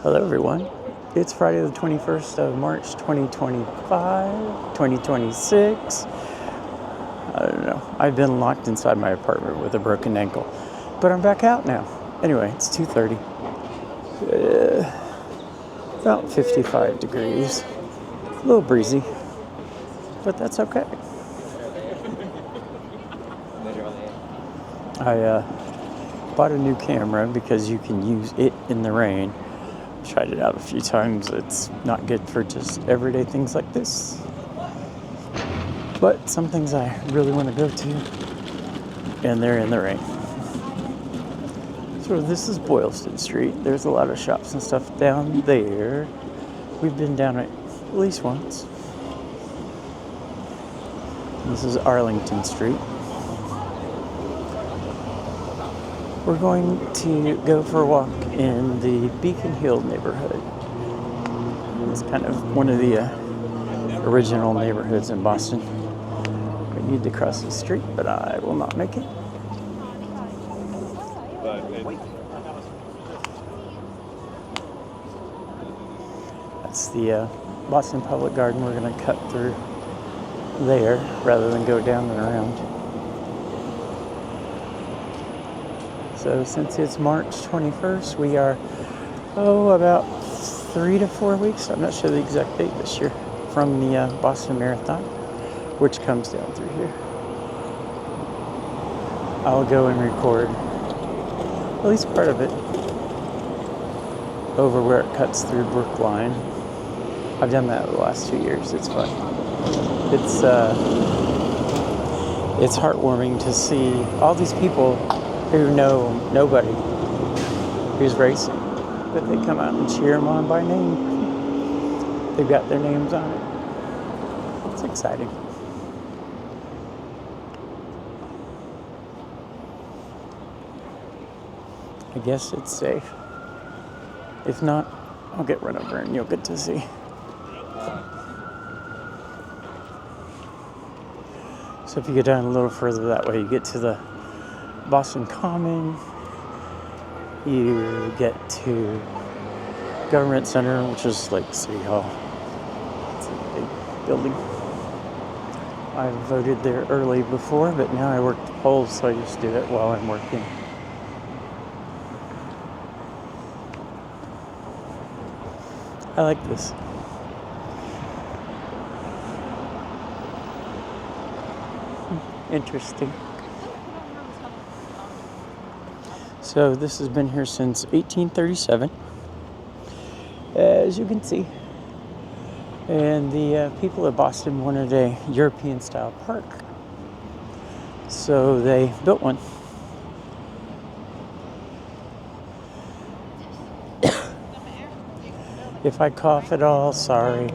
Hello everyone. It's Friday the 21st of March 2025, 2026. I don't know. I've been locked inside my apartment with a broken ankle, but I'm back out now. Anyway, it's 2:30. About 55 degrees. A little breezy, but that's okay. I bought a new camera because you can use it in the rain. Tried it out a few times. It's not good for just everyday things like this, but some things I really want to go to, and they're in the rain. So this is Boylston Street. There's a lot of shops and stuff down there. We've been down it at least once. This is Arlington Street. We're going to go for a walk in the Beacon Hill neighborhood. It's kind of one of the original neighborhoods in Boston. We need to cross the street, but I will not make it. That's the Boston Public Garden. We're going to cut through there rather than go down and around. So since it's March 21st, we are, about 3 to 4 weeks, I'm not sure the exact date this year, from the Boston Marathon, which comes down through here. I'll go and record at least part of it over where it cuts through Brookline. I've done that the last 2 years. It's fun. It's heartwarming to see all these people who know nobody who's racing, but they come out and cheer them on by name. They've got their names on it. It's exciting. I guess it's safe. If not, I'll get run over and you'll get to see. So if you go down a little further that way, you get to the Boston Common, you get to Government Center, which is like City Hall. It's a big building. I voted there early before, but now I work the polls, so I just do it while I'm working. I like this. Interesting. So this has been here since 1837, as you can see. And the people of Boston wanted a European-style park, so they built one. If I cough at all, sorry.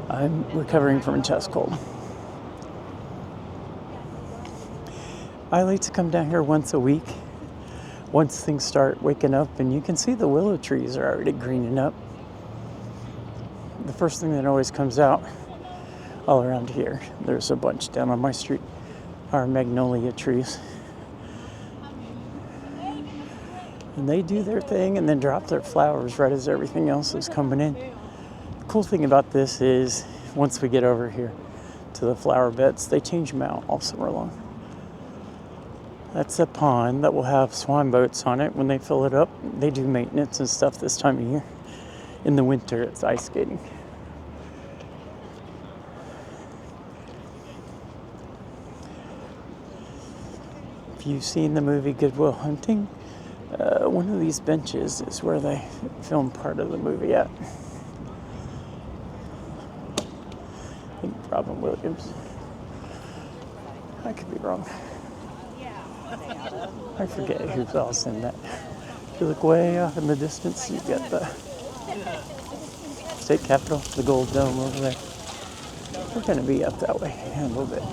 I'm recovering from a chest cold. I like to come down here once a week. Once things start waking up, and you can see the willow trees are already greening up. The first thing that always comes out all around here, there's a bunch down on my street, are magnolia trees. And they do their thing and then drop their flowers right as everything else is coming in. The cool thing about this is once we get over here to the flower beds, they change them out all summer long. That's a pond that will have swan boats on it. When they fill it up, they do maintenance and stuff this time of year. In the winter, it's ice skating. If you've seen the movie Good Will Hunting, one of these benches is where they filmed part of the movie at. I think Robin Williams. I could be wrong. I forget who else in that. If you look way off in the distance, you get the state capitol, the gold dome over there. We're going to be up that way in a little bit.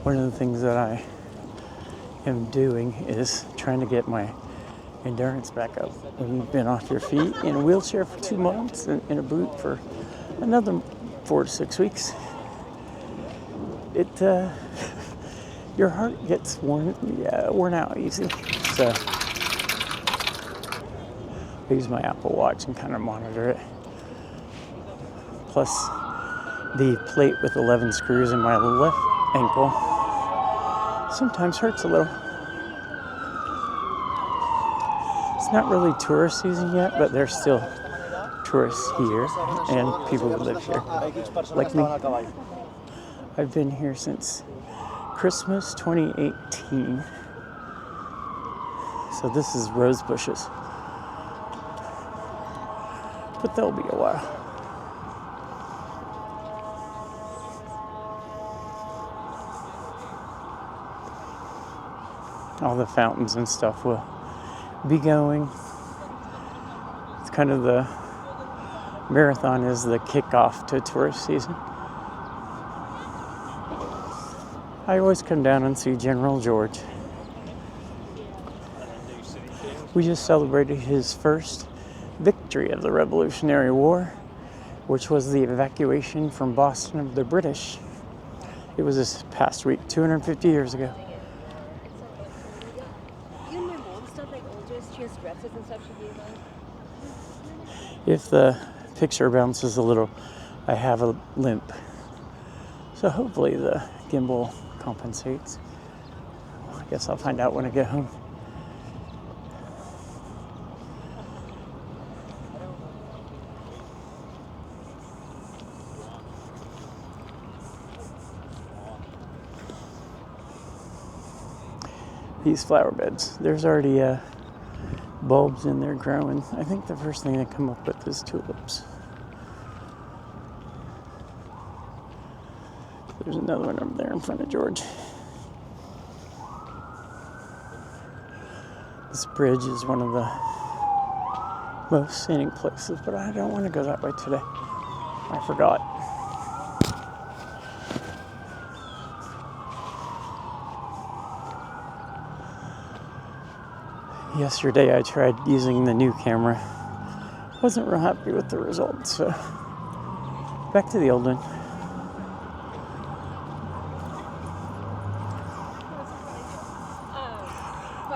One of the things that I am doing is trying to get my endurance back up. When you've been off your feet in a wheelchair for 2 months and in a boot for another 4 to 6 weeks, your heart gets worn out easy. So I use my Apple Watch and kind of monitor it. Plus the plate with 11 screws in my left ankle sometimes hurts a little. It's not really tourist season yet, but there's still tourists here and people who live here, like me. I've been here since Christmas 2018. So this is rose bushes. But they'll be a while. All the fountains and stuff will be going. It's kind of the marathon is the kickoff to tourist season. I always come down and see General George. We just celebrated his first victory of the Revolutionary War, which was the evacuation from Boston of the British. It was this past week, 250 years ago. You and my mom stuff like old dress, she has dresses and stuff she gave us. If the picture bounces a little, I have a limp. So hopefully the gimbal compensates. I guess I'll find out when I get home. These flower beds, there's already bulbs in there growing. I think the first thing they come up with is tulips. There's another one over there in front of George. This bridge is one of the most scenic places, but I don't want to go that way today. I forgot. Yesterday I tried using the new camera. Wasn't real happy with the results, so back to the old one.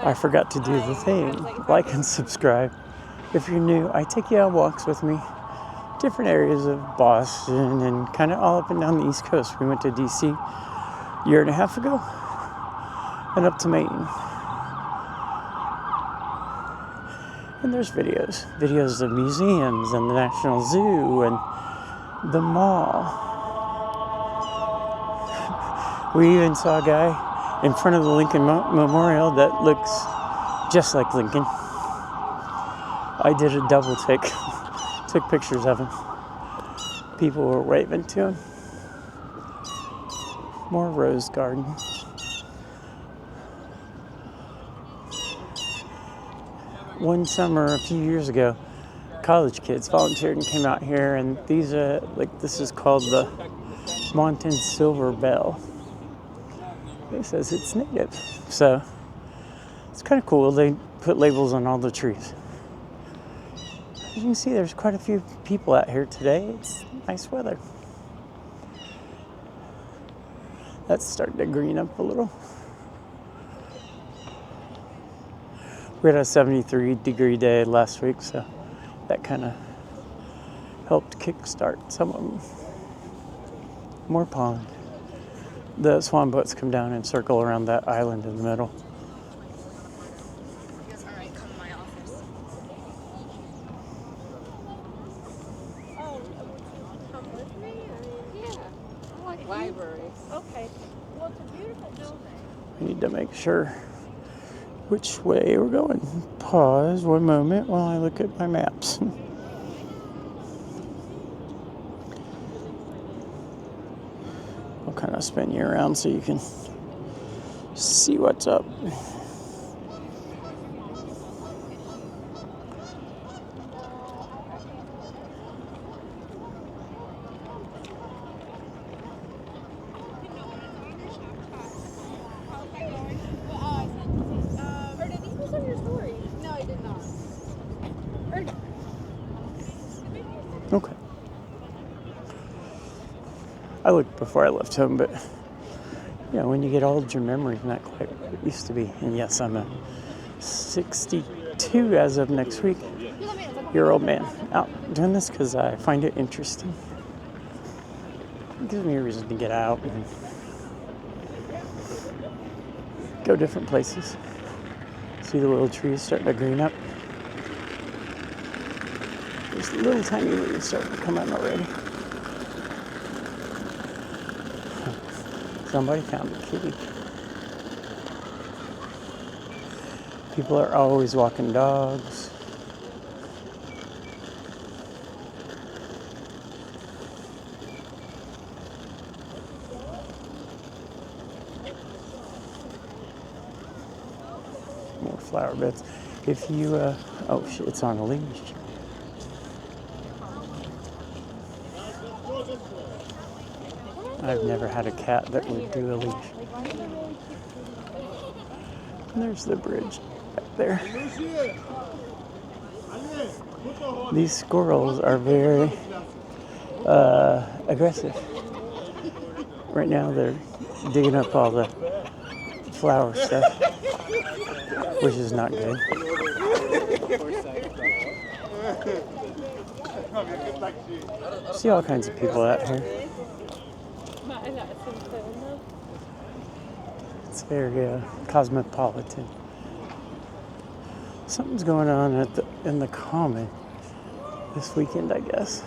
I forgot to do the thing, like and subscribe. If you're new, I take you on walks with me, different areas of Boston and kind of all up and down the East Coast. We went to DC a year and a half ago and up to Maine. And there's videos of museums and the National Zoo and the mall. We even saw a guy in front of the Lincoln Memorial that looks just like Lincoln. I did a double take, took pictures of him. People were waving to him. More rose garden. One summer, a few years ago, college kids volunteered and came out here, and these are this is called the Montan Silver Bell. It says it's native, so it's kind of cool. They put labels on all the trees. As you can see, there's quite a few people out here today. It's nice weather. That's starting to green up a little. We had a 73-degree day last week, so that kind of helped kickstart some of them. More pond. The swan boats come down and circle around that island in the middle. Alright, come to my office. Oh, come with me? Yeah. I like libraries. Okay. Well, it's a beautiful building. We need to make sure which way we're going. Pause one moment while I look at my maps. I'll kind of spin you around so you can see what's up. Okay. I looked before I left home, but Yeah, when you get old, your memory's not quite what it used to be. And yes, I'm a 62 as of next week year old man out doing this because I find it interesting. It gives me a reason to get out and go different places. See the little trees starting to green up. There's little tiny leaves starting to come out already. Somebody found a kitty. People are always walking dogs. More flower beds. If you, oh shit, it's on a leash. I've never had a cat that would do a leash. And there's the bridge back there. These squirrels are very aggressive. Right now they're digging up all the flower stuff, which is not good. See all kinds of people out here. It's very cosmopolitan. Something's going on in the common this weekend, I guess.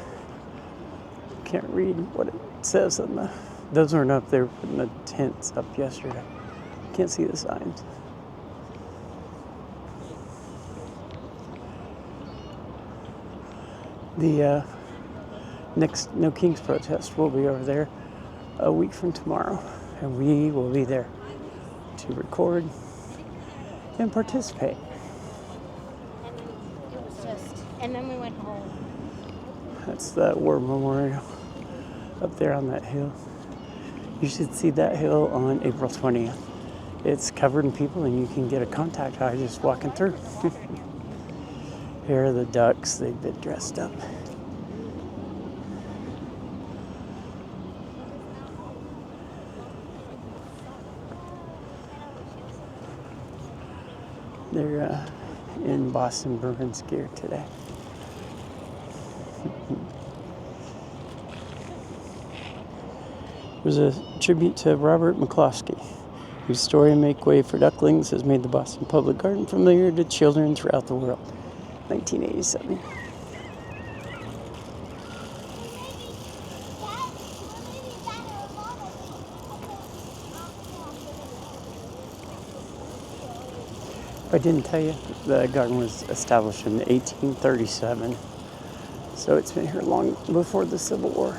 Can't read what it says on the. Those weren't up there putting the tents up yesterday. Can't see the signs. The next No Kings protest will be over there a week from tomorrow, and we will be there to record and participate. And then we went home. That's the War Memorial up there on that hill. You should see that hill on April 20th. It's covered in people and you can get a contact high just walking through. Here are the ducks. They've been dressed up. They're in Boston Bruins gear today. There's a tribute to Robert McCloskey, whose story Make Way for Ducklings has made the Boston Public Garden familiar to children throughout the world. 1987. I didn't tell you, the garden was established in 1837, so it's been here long before the Civil War.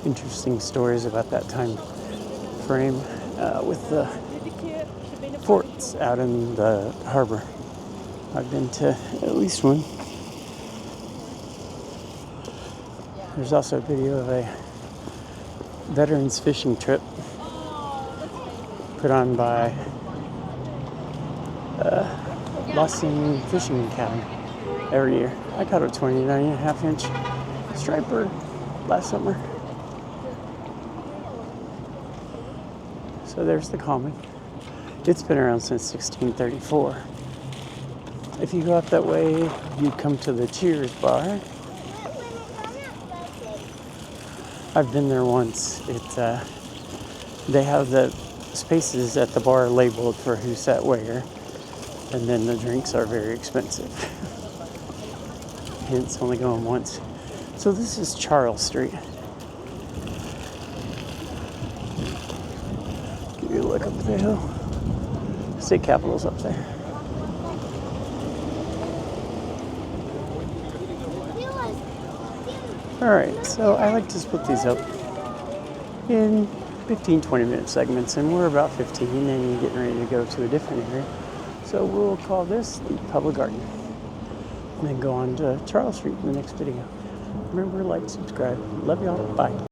Interesting stories about that time frame with the forts out in the harbor. I've been to at least one. There's also a video of a veterans fishing trip put on by Boston Fishing Academy every year. I caught a 29.5-inch striper last summer. So there's the common. It's been around since 1634. If you go up that way, you come to the Cheers bar. I've been there once. They have the spaces at the bar labeled for who sat where, and then the drinks are very expensive. Hence only going once. So this is Charles Street. Give you a look up the hill. State Capitol's up there. Alright, so I like to split these up in 15-20 minute segments, and we're about 15 and you're getting ready to go to a different area. So we'll call this the Public Garden and then go on to Charles Street in the next video. Remember, like, subscribe. Love y'all. Bye.